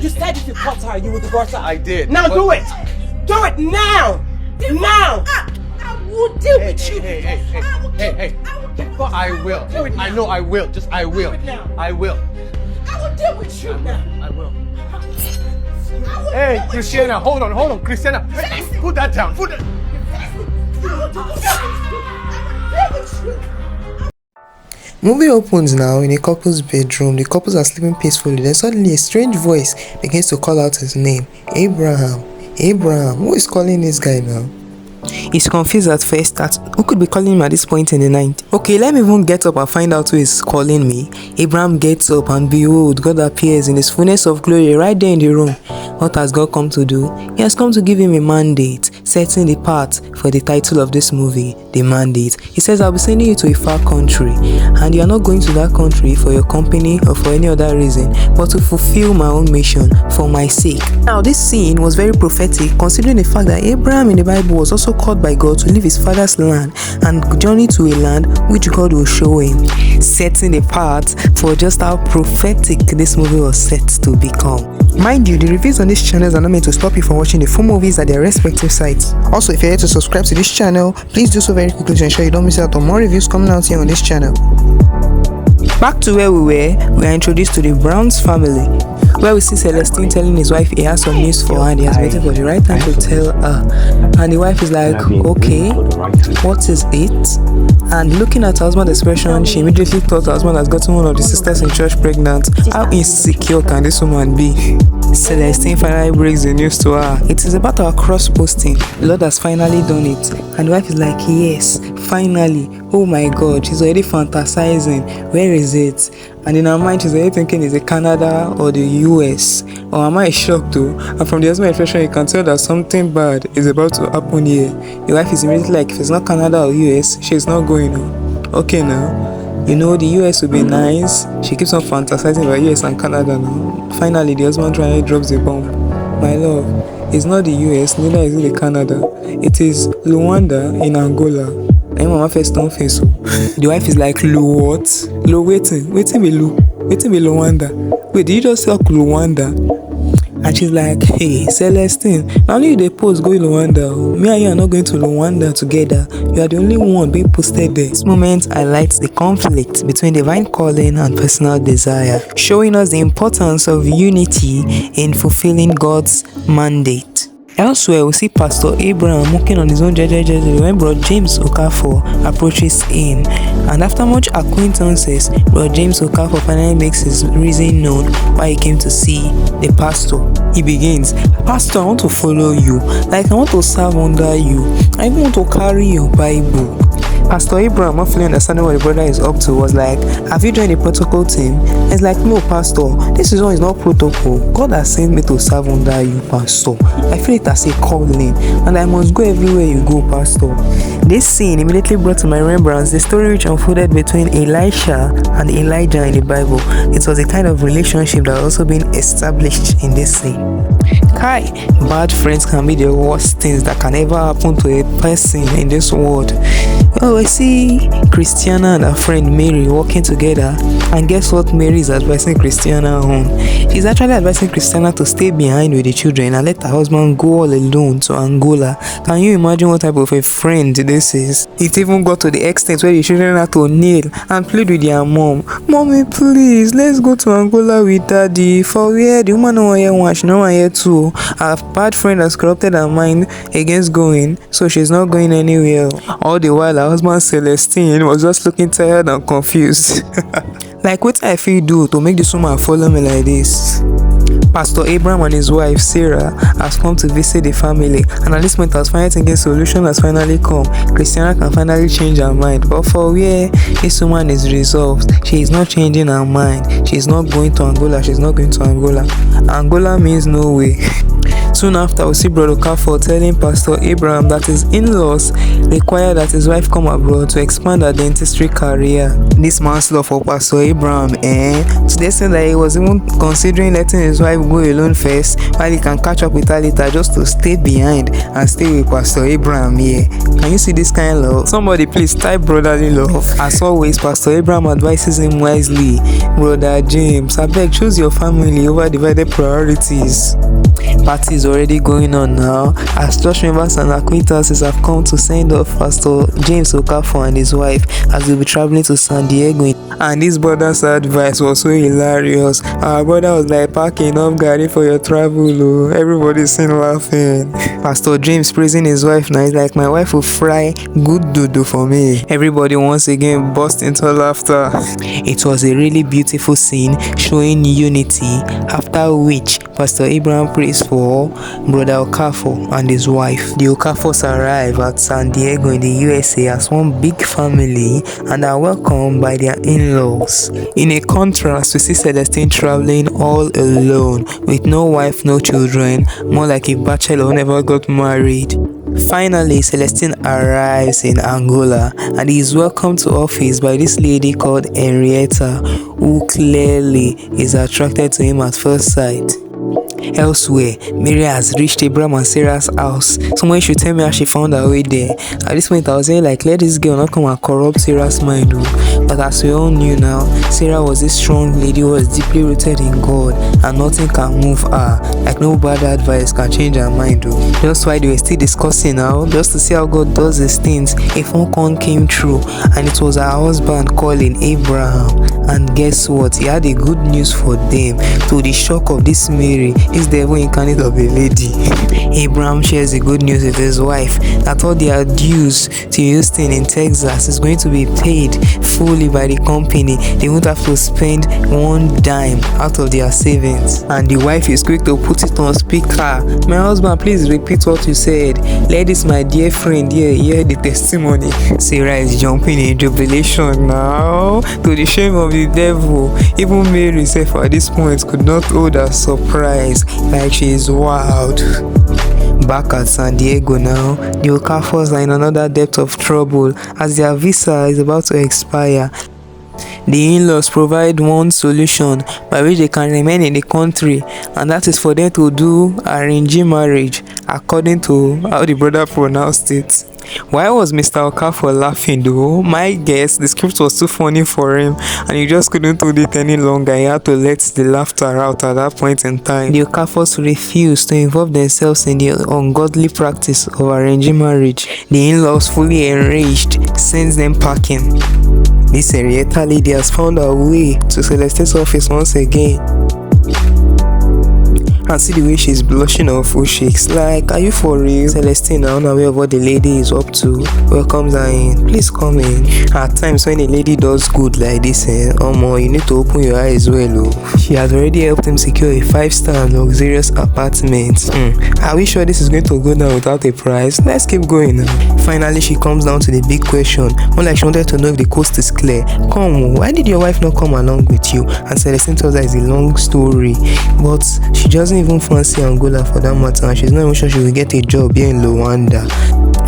You said if you caught her, you would divorce her. I did. Now do it! Do it now! Now! I will deal with you. Hey. I will. I know I will. Just I will. I will. I will deal with you now. I will. Hey, Christiana, hold on. Christiana, put that down. Put that. Movie opens now in a couple's bedroom. The couples are sleeping peacefully. Then suddenly a strange voice begins to call out his name. Abraham. Who is calling this guy now? He's confused at first that who could be calling him at this point in the night. Okay, let me even get up and find out who is calling me. Abraham gets up and behold, God appears in his fullness of glory right there in the room. What has God come to do? He has come to give him a mandate, setting the path for the title of this movie, The Mandate. He says, I'll be sending you to a far country, and you are not going to that country for your company or for any other reason, but to fulfill my own mission for my sake. Now, this scene was very prophetic, considering the fact that Abraham in the Bible was also called by God to leave his father's land and journey to a land which God will show him, setting the path for just how prophetic this movie was set to become. Mind you, the reviews on this channel are not meant to stop you from watching the full movies at their respective sites. Also, if you're here to subscribe to this channel, please do so very quickly to ensure you don't miss out on more reviews coming out here on this channel. Back to where we are introduced to the Browns family, where we see Celestine telling his wife he has some news for her and he has waited for the right time to tell her. And the wife is like, okay, what is it? And looking at her husband's expression, she immediately thought her husband has gotten one of the sisters in church pregnant. How insecure can this woman be? Celestine finally breaks the news to her. It is about our cross posting. The Lord has finally done it. And the wife is like, yes, finally. Oh my God, she's already fantasizing. Where is it? And in her mind, she's already thinking, is it Canada or the US? Or am I shocked though? And from the husband's expression, you can tell that something bad is about to happen here. The wife is immediately like, if it's not Canada or US, she's not going on. Okay now. You know, the US would be nice. She keeps on fantasizing about US and Canada now. Finally, the husband finally drops the bomb. My love, it's not the US, neither is it the Canada. It is Luanda in Angola. And mama first don't face so. The wife is like, Lu what? Lu waiting be Luanda. Wait, did you just say Luanda? And she's like, hey, Celestine, not only they post going to Luanda, me and you are not going to Luanda together. You are the only one being posted there. This moment highlights the conflict between divine calling and personal desire, showing us the importance of unity in fulfilling God's mandate. Elsewhere, we see Pastor Abraham working on his own when Bro James Okafor approaches him. And after much acquaintances, Bro James Okafor finally makes his reason known why he came to see the pastor. He begins, Pastor, I want to follow you. Like, I want to serve under you. I even want to carry your Bible. Pastor Abraham, not fully understanding what the brother is up to, was like, have you joined the protocol team? It's like, no, Pastor, this is not protocol. God has sent me to serve under you, Pastor. I feel it as a calling, and I must go everywhere you go, Pastor. This scene immediately brought to my remembrance the story which unfolded between Elisha and Elijah in the Bible. It was a kind of relationship that also been established in this scene. Kai, bad friends can be the worst things that can ever happen to a person in this world. Oh, I see Christiana and her friend Mary working together, and guess what Mary is advising Christiana on? She's actually advising Christiana to stay behind with the children and let her husband go all alone to Angola. Can you imagine what type of a friend this is? It even got to the extent where the children had to kneel and plead with their mom. Mommy, please, let's go to Angola with daddy. For where the woman no one here one, she no one here too. Her bad friend has corrupted her mind against going, so she's not going anywhere. All the while, her husband Celestine was just looking tired and confused. Like, what I feel do to make this woman follow me like this? Pastor Abraham and his wife Sarah has come to visit the family, and at this point I was finally thinking solution has finally come. Christiana can finally change her mind, but for where this woman is resolved, she is not changing her mind. She is not going to Angola. She's not going to Angola. Angola means no way. Soon after, we see Brother Okafor telling Pastor Abraham that his in-laws require that his wife come abroad to expand her dentistry career. This man's love for Pastor Abraham, to the extent that he was even considering letting his wife go alone first while he can catch up with her later, just to stay behind and stay with Pastor Abraham here. Can you see this kind of love? Somebody please type brotherly love. As always, Pastor Abraham advises him wisely. Brother James, abeg choose your family over divided priorities. Party is already going on now, as church members and acquaintances have come to send off Pastor James Okafor and his wife as they'll be traveling to San Diego. And this brother's advice was so hilarious. Our brother was like, pack enough garri for your travel, oh. Everybody's seen laughing. Pastor James praising his wife now, he's like, my wife will fry good dodo for me. Everybody once again burst into laughter. It was a really beautiful scene showing unity, after which Pastor Abraham prays for Brother Okafor and his wife. The Okafors arrive at San Diego in the USA as one big family and are welcomed by their in-laws. In a contrast, we see Celestine traveling all alone with no wife, no children, more like a bachelor who never got married. Finally, Celestine arrives in Angola and he is welcomed to office by this lady called Henrietta, who clearly is attracted to him at first sight. Elsewhere, Mary has reached Abraham and Sarah's house. Someone should tell me how she found her way there. At this point, I was saying, like, let this girl not come and corrupt Sarah's mind. But as we all knew now, Sarah was a strong lady who was deeply rooted in God, and nothing can move her. Like, no bad advice can change her mind. Just why they were still discussing now, just to see how God does these things, a phone call came through, and it was her husband calling Abraham. And guess what? He had a good news for them. To the shock of this Mary, this devil incarnate of a lady. Abraham shares the good news with his wife that all their dues to Houston in Texas is going to be paid fully by the company. They won't have to spend one dime out of their savings. And the wife is quick to put it on speaker. My husband, please repeat what you said. Let this my dear friend hear the testimony. Sarah is jumping in jubilation now, to the shame of the devil. Even Mary herself at this point could not hold her surprise, like she is wild. Back at San Diego now, the Okafors are in another depth of trouble as their visa is about to expire. The in-laws provide one solution by which they can remain in the country, and that is for them to do arranged marriage, according to how the brother pronounced it. Why was Mr. Okafor laughing though? My guess, the script was too funny for him and he just couldn't hold it any longer. He had to let the laughter out at that point in time. The Okafors refused to involve themselves in the ungodly practice of arranged marriage. The in-laws, fully enraged, sends them packing. This Henrietta lady has found her way to Celeste's office once again. And see the way she's blushing on full cheeks. Like, are you for real? Celestine, unaware of what the lady is up to, welcomes her in. Please come in. At times when a lady does good like this, you need to open your eyes well. She has already helped him secure a 5-star luxurious apartment. Are we sure this is going to go down without a price? Let's keep going now. Finally, she comes down to the big question. More like she wanted to know if the coast is clear. Come, why did your wife not come along with you? And Celestine tells her it's a long story, but she doesn't even fancy Angola for that matter, and she's not even sure she will get a job here in Rwanda.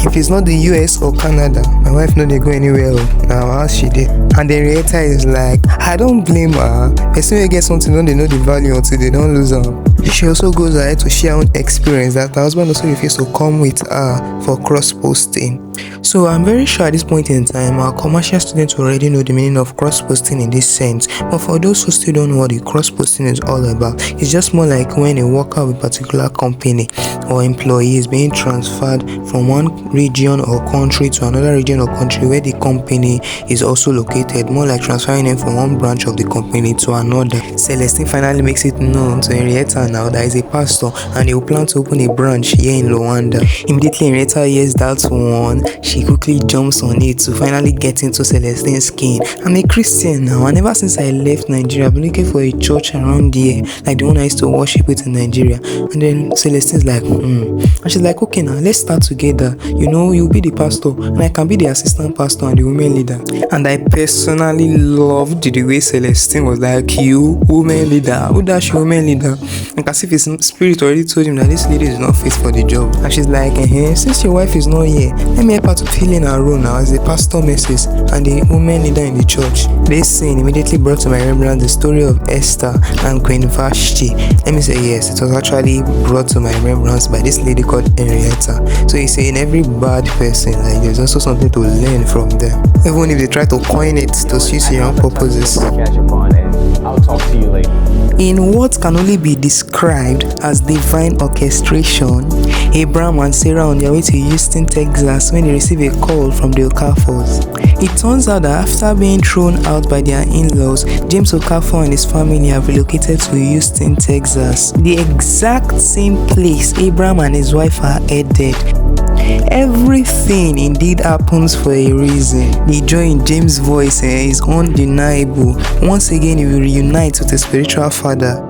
If it's not the US or Canada, my wife no dey go anywhere. Now how she did. And the Henrietta is like, I don't blame her. Person wey get something don't they know the value until they don't lose them. She also goes ahead to share her own experience that her husband also refused to come with her for cross-posting. So I'm very sure at this point in time, our commercial students already know the meaning of cross-posting in this sense. But for those who still don't know what the cross-posting is all about, it's just more like when a worker of a particular company or employee is being transferred from one region or country to another region or country where the company is also located, more like transferring them from one branch of the company to another. Celestine finally makes it known to Henrietta now that is a pastor and they will plan to open a branch here in Rwanda. Immediately Henrietta hears that one, she quickly jumps on it to finally get into Celestine's skin. I'm a Christian now, and ever since I left Nigeria, I've been looking for a church around here, like the one I used to worship with in Nigeria. And then Celestine's like, and she's like, okay now, let's start together. You know, you'll be the pastor, and I can be the assistant pastor and the women leader. And I personally loved the way Celestine was like, you, women leader, who does she women leader? Like, like as if his spirit already told him that this lady is not fit for the job. And she's like, since your wife is not here, let me help her to fill in her role now as the pastor missus and the woman leader in the church. This scene immediately brought to my remembrance the story of Esther and Queen Vashti. Let me say yes, it was actually brought to my remembrance by this lady called Henrietta. So you see, in every bad person, like there's also something to learn from them, even if they try to coin it to suit your own purposes. Catch up on, and I'll talk to you later. In what can only be described as divine orchestration, Abraham and Sarah on their way to Houston, Texas when they receive a call from the Okafors. It turns out that after being thrown out by their in-laws, James Okafor and his family have relocated to Houston, Texas, the exact same place Abraham and his wife are headed. Everything indeed happens for a reason. The joy in James' voice is undeniable. Once again, he will reunite with his spiritual father.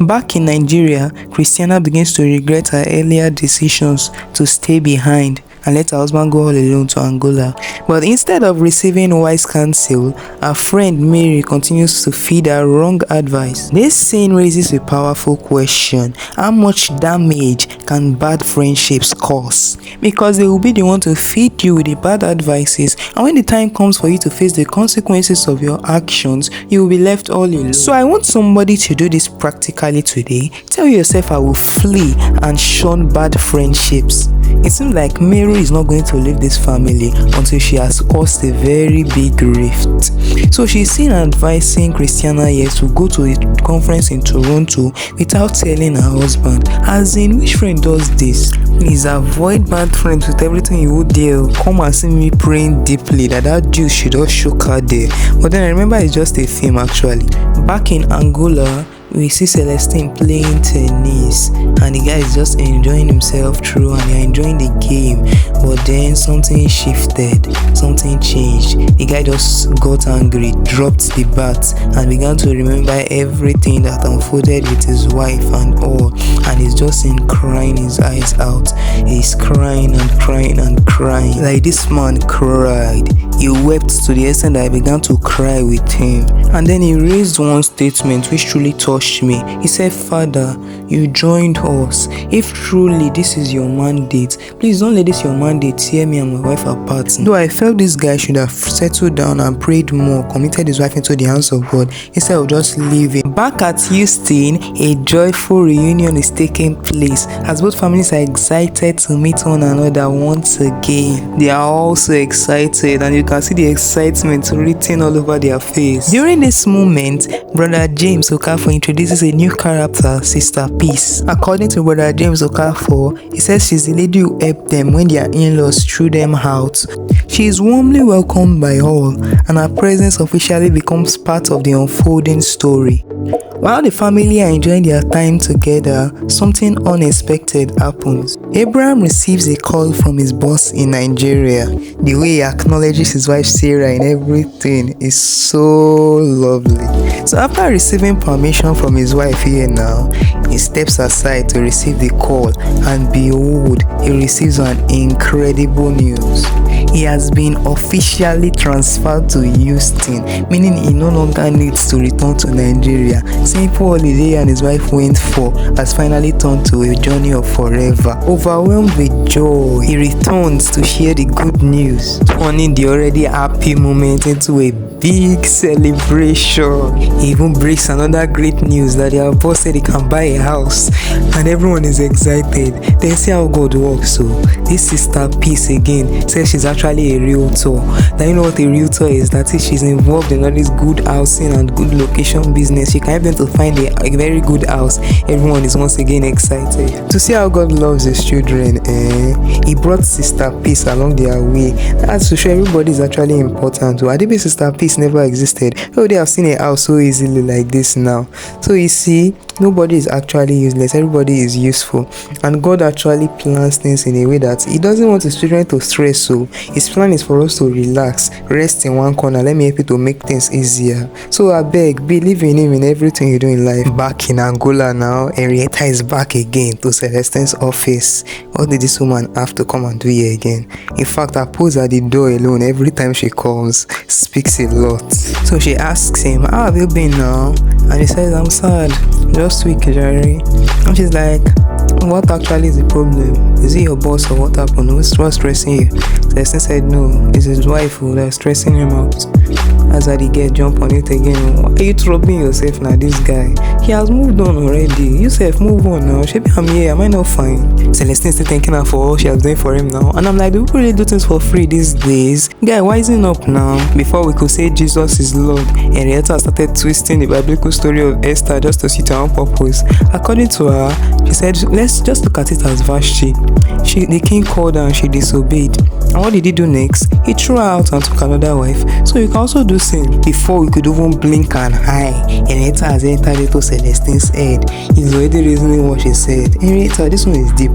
Back in Nigeria, Christiana begins to regret her earlier decisions to stay behind and let her husband go all alone to Angola. But instead of receiving wise counsel, her friend Mary continues to feed her wrong advice. This scene raises a powerful question: how much damage can bad friendships cause? Because they will be the one to feed you with the bad advices, and when the time comes for you to face the consequences of your actions, you will be left all alone. So I want somebody to do this practically today. Tell yourself, I will flee and shun bad friendships. It seems like Mary is not going to leave this family until she has caused a very big rift. So she's seen advising Christiana here to go to a conference in Toronto without telling her husband. As in, which friend does this? Please avoid bad friends with everything you would dare. Come and see me praying deeply that juice should just shook her there. But then I remember it's just a film actually. Back in Angola, we see Celestine playing tennis and the guy is just enjoying himself through and they're enjoying the game, but then something shifted, something changed. The guy just got angry, dropped the bat and began to remember everything that unfolded with his wife and all, and he's just crying his eyes out. He's crying and crying and crying. Like this man cried. He wept to the extent that I began to cry with him. And then he raised one statement which truly touched me. He said, "Father, you joined us. If truly this is your mandate, please don't let this your mandate tear me and my wife apart." Though I felt this guy should have settled down and prayed more, committed his wife into the hands of God instead of just leaving. Back at Houston, a joyful reunion is taking place as both families are excited to meet one another once again. They are all so excited and you can see the excitement written all over their face. During this moment, Brother James Okafor introduces a new character, Sister Peace. According to Brother James Okafor, he says she's the lady who helped them when their in-laws threw them out. She is warmly welcomed by all, and her presence officially becomes part of the unfolding story. While the family are enjoying their time together, something unexpected happens. Abraham receives a call from his boss in Nigeria. The way he acknowledges his wife Sarah in everything is so lovely. So after receiving permission from his wife here now, he steps aside to receive the call, and behold, he receives an incredible news. He has been officially transferred to Houston, meaning he no longer needs to return to Nigeria. Simple holiday he and his wife went for has finally turned to a journey of forever. Overwhelmed with joy, he returns to share the good news, turning the already happy moment into a big celebration. He even breaks another great news that their boss said he can buy a house, and everyone is excited. Then see how God works. So this Sister Peace again says she's actually a realtor. Now you know what a realtor is. That is, she's involved in all this good housing and good location business. She can help them to find a very good house. Everyone is once again excited to see how God loves his children. He brought Sister Peace along their way. That's to show everybody is actually important. Had it been Sister Peace never existed, how would they have seen a house so easily like this now? So you see, nobody is actually useless. Everybody is useful, and God actually plans things in a way that he doesn't want his children to stress. So his plan is for us to relax, rest in one corner. Let me help you to make things easier. So I beg, believe in him in everything you do in life. Back in Angola now, Henrietta is back again to Celestine's office. What did this woman have to come and do here again? In fact, her pose at the door alone every time she comes speaks a lot. So she asks him, "How have you been now?" And he says, "I'm sad. just weak, Jarrett. And she's like, what actually is the problem? Is it your boss or what happened? What's stressing you? Celestine said no, it's his wife who that's stressing him out. As I get jump on it again. Why are you troubling yourself now, this guy? He has moved on already. You self move on now. Maybe I'm here, am I not fine? Celestine still thanking her for all she has done for him now. And I'm like, do people really do things for free these days? Guy, wising up now. Before we could say Jesus is Lord, Henrietta started twisting the biblical story of Esther just to suit her own purpose. According to her, she said, let's just look at it as Vashti. The king called her and she disobeyed. And what did he do next? He threw her out and took another wife. So you can also do same. Before we could even blink an eye, Henrietta has entered into Celestine's head. He's already reasoning what she said. Henrietta, this one is deep.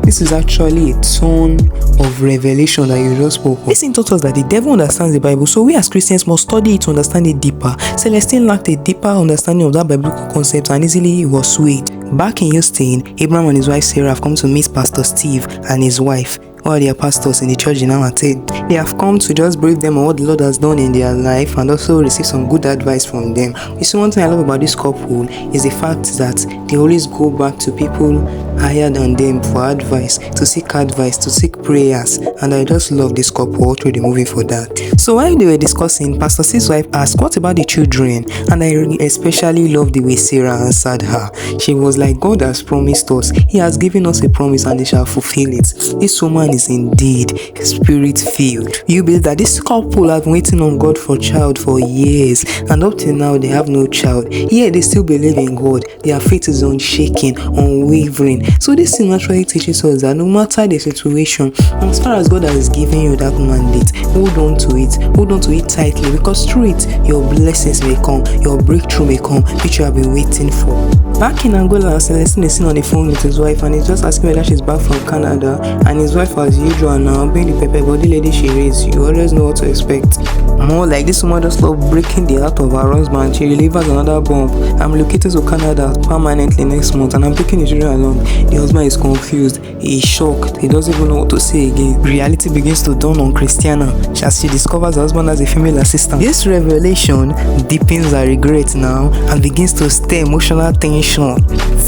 This is actually a ton of revelation that you just spoke of. Listen taught us that the devil understands the Bible, so we as Christians must study it to understand it deeper. Celestine lacked a deeper understanding of that biblical concept and easily was swayed. Back in Houston, Abraham and his wife Sarah have come to meet Pastor Steve and his wife. All their pastors in the church in our state. They have come to just brief them on what the Lord has done in their life and also receive some good advice from them. You see, one thing I love about this couple is the fact that they always go back to people higher than them for advice, to seek prayers, and I just love this couple all through the movie for that. So while they were discussing, Pastor Steve's wife asked, what about the children? And I especially love the way Sarah answered her. She was like, God has promised us. He has given us a promise and they shall fulfill it. This woman is indeed spirit-filled. You believe that this couple have been waiting on God for a child for years, and up till now they have no child. Yet they still believe in God. Their faith is unshaken, unwavering. So this thing naturally teaches us that no matter the situation, as far as God has given you that mandate, hold on to it tightly, because through it your blessings may come, your breakthrough may come, which you have been waiting for. Back in Angola, Celestine is sitting on the phone with his wife and he's just asking whether she's back from Canada, and his wife, as usual now, being the pepper body lady she is, you always know what to expect. More like this woman just love breaking the heart of her husband. She delivers another bomb. I'm located to Canada permanently next month and I'm taking the children along. The husband is confused, he is shocked, he doesn't even know what to say again. Reality begins to dawn on Christiana as she discovers her husband as a female assistant. This revelation deepens her regret now and begins to stir emotional tension.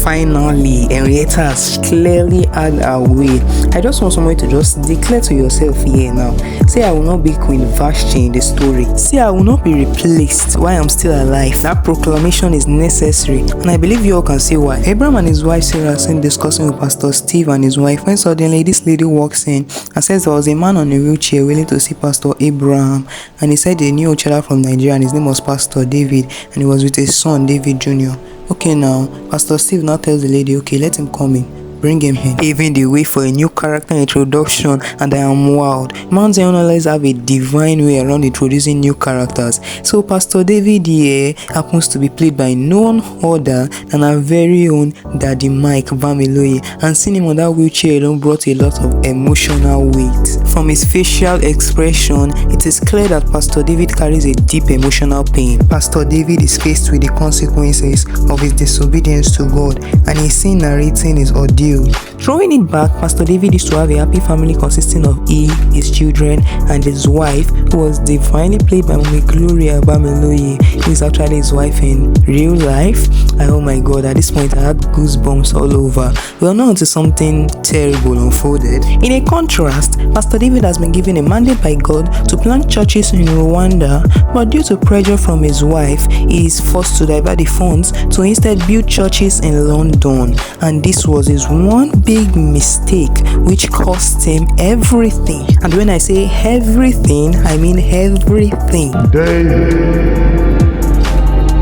Finally, Henrietta has clearly had her way. I just want somebody to just declare to yourself here now. Say, I will not be Queen Vashti in the story. Say, I will not be replaced while I'm still alive. That proclamation is necessary, and I believe you all can see why. Abraham and his wife Sarah are seen discussing with Pastor Steve and his wife when suddenly this lady walks in and says there was a man on a wheelchair willing to see Pastor Abraham, and he said they knew each other from Nigeria and his name was Pastor David, and he was with his son David Jr. Okay, now Pastor Steve now tells the lady, okay, let him come in. Bring him in, paving the way for a new character introduction, and I am wowed. Mount Zion always have a divine way around introducing new characters. So Pastor David here happens to be played by none other than our very own Dimeji Bamiloye, and seeing him on that wheelchair alone brought a lot of emotional weight. From his facial expression, it is clear that Pastor David carries a deep emotional pain. Pastor David is faced with the consequences of his disobedience to God, and he's seen narrating his ordeal. Throwing it back, Pastor David used to have a happy family consisting of his children, and his wife, who was divinely played by Gloria Bamiloye, who is actually his wife in real life. Oh my God, at this point I had goosebumps all over. Well, now until something terrible unfolded. In a contrast, Pastor David has been given a mandate by God to plant churches in Rwanda, but due to pressure from his wife, he is forced to divert the funds to instead build churches in London, and this was his one big mistake which cost him everything. And when I say everything, I mean everything. David,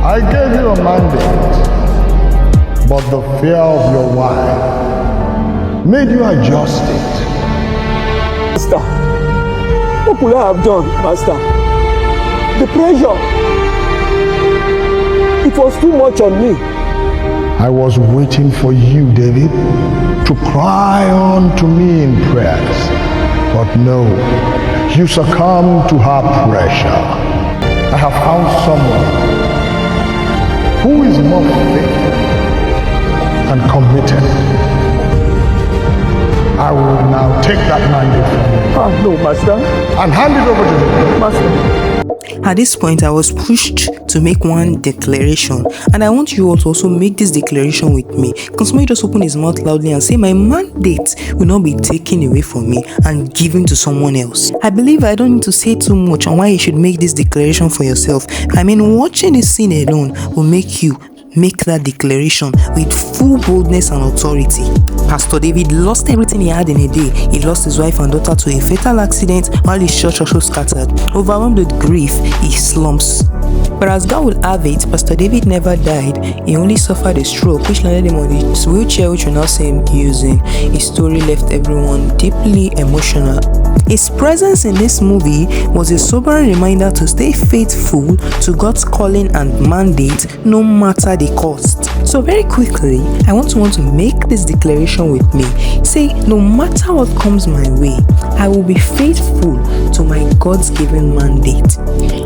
I gave you a mandate, but the fear of your wife made you adjust it. Master, what could I have done, Master? The pressure, it was too much on me. I was waiting for you, David, to cry unto me in prayers. But no, you succumbed to her pressure. I have found someone who is more faithful and committed. I will now take that mandate from you. No, Master. And hand it over to him. Master. At this point, I was pushed to make one declaration, and I want you all to also make this declaration with me. Can somebody just open his mouth loudly and say, my mandate will not be taken away from me and given to someone else. I believe I don't need to say too much on why you should make this declaration for yourself. I mean, watching this scene alone will make you make that declaration with full boldness and authority. Pastor David lost everything he had in a day. He lost his wife and daughter to a fatal accident while his church also scattered. Overwhelmed with grief, he slumps. But as God will have it, Pastor David never died. He only suffered a stroke which landed him on his wheelchair, which we now see him using. His story left everyone deeply emotional. His presence in this movie was a sobering reminder to stay faithful to God's calling and mandate no matter the cost. So very quickly, I want to make this declaration with me. Say, no matter what comes my way, I will be faithful to my God's given mandate.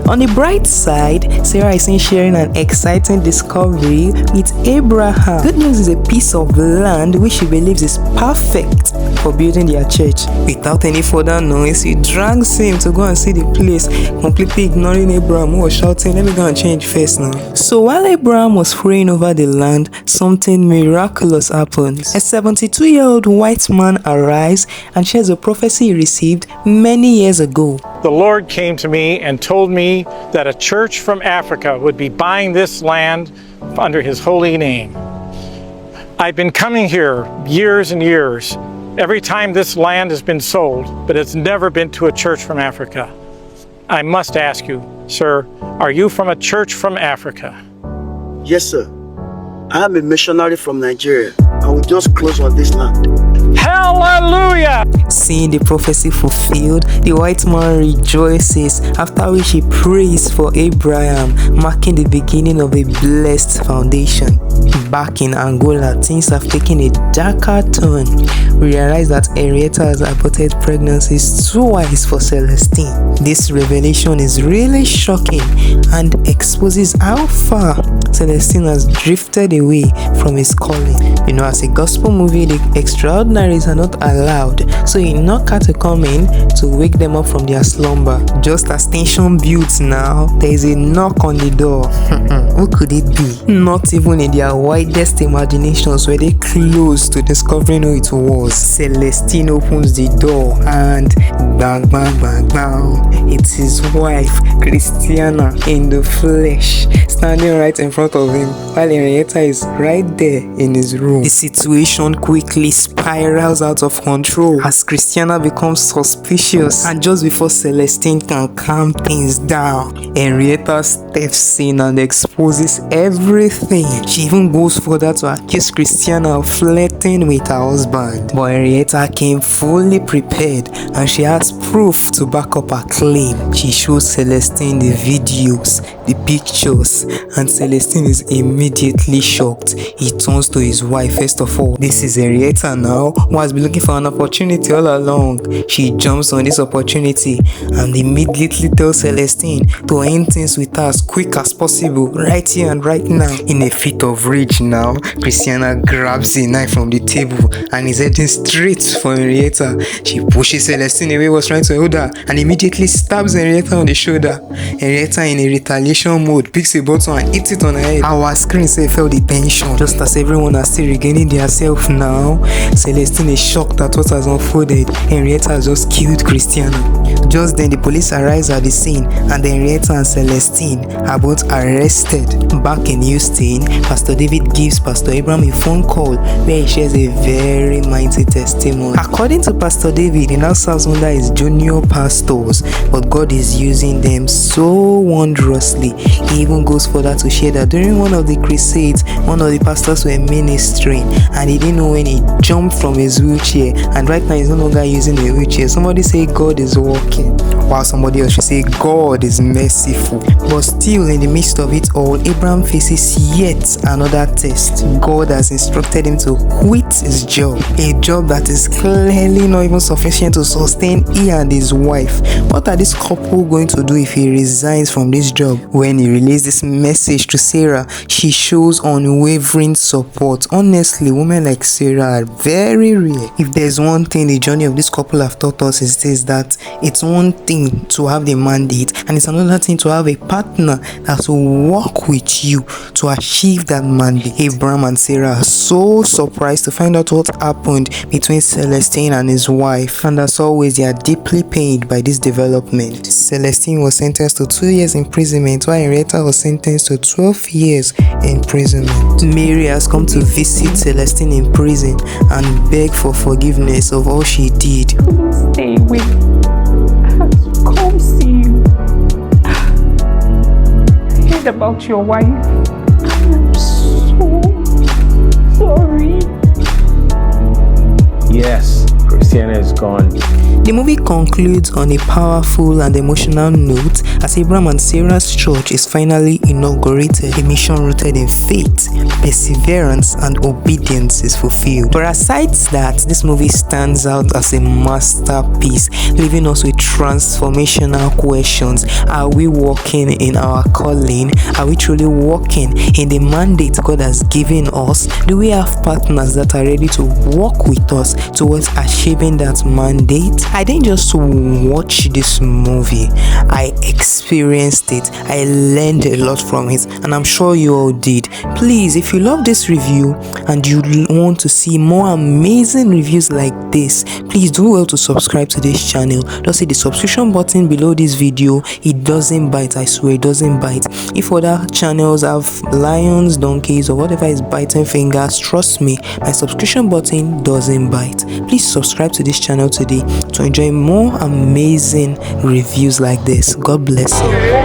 On the bright side, Sarah is sharing an exciting discovery with Abraham. Good news is a piece of land which she believes is perfect for building their church. Without any further noise, he drags him to go and see the place, completely ignoring Abraham, who was shouting, let me go and change face now. So while Abraham was praying over the land, something miraculous happens. A 72-year-old white man arrives and shares a prophecy he received many years ago. The Lord came to me and told me that a church from Africa would be buying this land under His holy name. I've been coming here years and years. Every time this land has been sold, but it's never been to a church from Africa. I must ask you, sir, are you from a church from Africa? Yes, sir. I am a missionary from Nigeria. I will just close on this land. Hallelujah! Seeing the prophecy fulfilled, the white man rejoices, after which he prays for Abraham, marking the beginning of a blessed foundation. Back in Angola, things have taken a darker turn. We realize that Henrietta has aborted pregnancies twice for Celestine. This revelation is really shocking and exposes how far Celestine has drifted away from his calling. You know, as a gospel movie, the extraordinaries are not allowed, so you knock her to come in to wake them up from their slumber. Just as tension builds now, there is a knock on the door. Who could it be? Not even in their widest imaginations were they close to discovering who it was. Celestine opens the door and bang, bang, bang, bang. It's his wife, Christiana, in the flesh, standing right in front of him, while Henrietta is right there in his room. The situation quickly spirals out of control as Christiana becomes suspicious, and just before Celestine can calm things down, Henrietta steps in and exposes everything. She even goes further to accuse Christiana of flirting with her husband. But Henrietta came fully prepared and she has proof to back up her claim. She shows Celestine the videos, the pictures, and Celestine is immediately shocked. He turns to his wife. First of all, this is Henrietta now, who has been looking for an opportunity all along. She jumps on this opportunity and immediately tells Celestine to end things with her as quick as possible, right here and right now. In a fit of rage now, Christiana grabs a knife from the table and is heading straight for Henrietta. She pushes Celestine away, was trying to hold her, and immediately stabs Henrietta on the shoulder. Henrietta, in a retaliation mode, picks a bottle and hits it on her head. Our screen felt the tension. Just as everyone are still regaining their self now, Celestine is shocked at what has unfolded. Henrietta has just killed Christiana. Just then, the police arrives at the scene and Henrietta and Celestine are both arrested. Back in Houston, Pastor David gives Pastor Abraham a phone call where he shares a very mighty testimony. According to Pastor David, he now serves under his junior pastors, but God is using them so wondrously. He even goes further to share that during one of the crusades, one of the pastors were ministering and he didn't know when he jumped from his wheelchair, and right now he's no longer using a wheelchair. Somebody say God is working, while somebody else should say God is merciful. But still, in the midst of it all, Abraham faces yet another test. God has instructed him to quit his job, a job that is clearly not even sufficient to sustain he and his wife. What are this couple going to do if he resigns from this job? When he released this message to Sarah, she shows unwavering support. Honestly, women like Sarah are very rare. If there's one thing the journey of this couple have taught us is this, that it's one thing to have the mandate and it's another thing to have a partner that will work with you to achieve that mandate. Abraham and Sarah are so surprised to find out what happened between Celestine and his wife, and as always they are deeply pained by this development. Celestine was sentenced to 2 years imprisonment while Henrietta was sentenced to 12 years imprisonment. Mary has come to visit Celestine in prison and beg for forgiveness of all she did. Stay away. I had to come see you. I heard about your wife. I'm so sorry. Yes, Christiana is gone. The movie concludes on a powerful and emotional note as Abraham and Sarah's church is finally inaugurated. A mission rooted in faith, perseverance, and obedience is fulfilled. But aside that, this movie stands out as a masterpiece, leaving us with transformational questions. Are we walking in our calling? Are we truly walking in the mandate God has given us? Do we have partners that are ready to walk with us towards achieving that mandate? I didn't just watch this movie, I experienced it. I learned a lot from it, and I'm sure you all did. Please, if you love this review and you want to see more amazing reviews like this, please do well to subscribe to this channel. Just see the subscription button below this video. It doesn't bite, I swear it doesn't bite. If other channels have lions, donkeys, or whatever is biting fingers, trust me, my subscription button doesn't bite. Please subscribe to this channel today to enjoy more amazing reviews like this. God bless you.